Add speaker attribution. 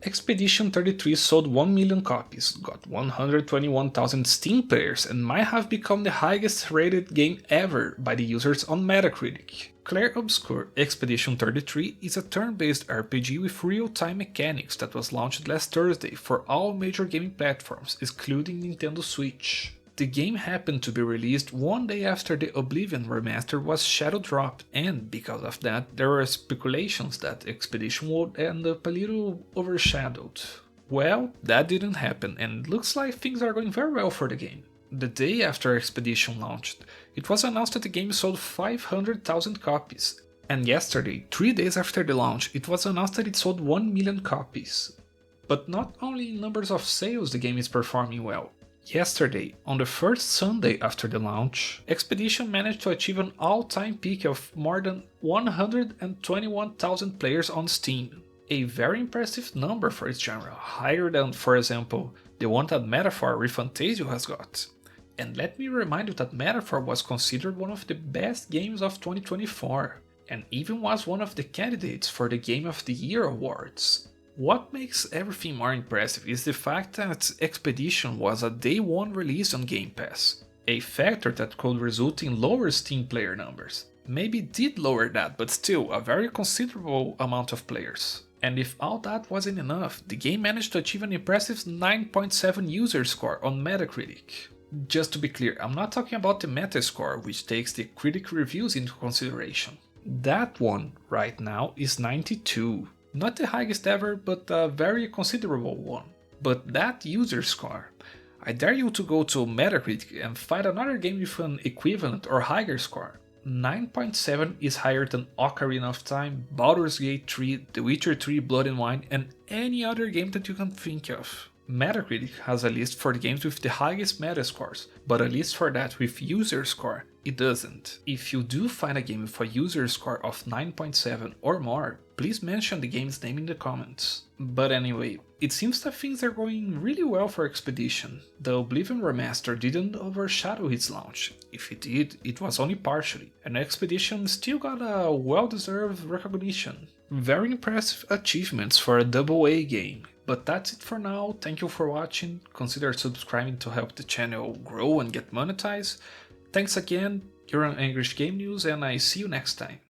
Speaker 1: Expedition 33 sold 1 million copies, got 121,000 Steam players, and might have become the highest rated game ever by the users on Metacritic. Clair Obscur Expedition 33 is a turn-based RPG with real-time mechanics that was launched last Thursday for all major gaming platforms, excluding Nintendo Switch. The game happened to be released one day after the Oblivion remaster was shadow dropped, and because of that, there were speculations that Expedition would end up a little overshadowed. Well, that didn't happen, and it looks like things are going very well for the game. The day after Expedition launched, it was announced that the game sold 500,000 copies, and yesterday, 3 days after the launch, it was announced that it sold 1 million copies. But not only in numbers of sales the game is performing well. Yesterday, on the first Sunday after the launch, Expedition managed to achieve an all-time peak of more than 121,000 players on Steam. A very impressive number for its genre, higher than, for example, the one that Metaphor ReFantazio has got. And let me remind you that Metaphor was considered one of the best games of 2024, and even was one of the candidates for the Game of the Year awards. What makes everything more impressive is the fact that Expedition was a day one release on Game Pass, a factor that could result in lower Steam player numbers. Maybe did lower that, but still a very considerable amount of players. And if all that wasn't enough, the game managed to achieve an impressive 9.7 user score on Metacritic. Just to be clear, I'm not talking about the Metascore, which takes the critic reviews into consideration. That one, right now, is 92. Not the highest ever, but a very considerable one. But that user score, I dare you to go to Metacritic and find another game with an equivalent or higher score. 9.7 is higher than Ocarina of Time, Baldur's Gate 3, The Witcher 3 Blood and Wine, and any other game that you can think of. Metacritic has a list for the games with the highest metascores, but a list for that with user score, it doesn't. If you do find a game with a user score of 9.7 or more, please mention the game's name in the comments. But anyway, it seems that things are going really well for Expedition. The Oblivion remaster didn't overshadow its launch. If it did, it was only partially, and Expedition still got a well-deserved recognition. Very impressive achievements for a AA game. But that's it for now, thank you for watching, consider subscribing to help the channel grow and get monetized. Thanks again, you're on English Game News and I see you next time.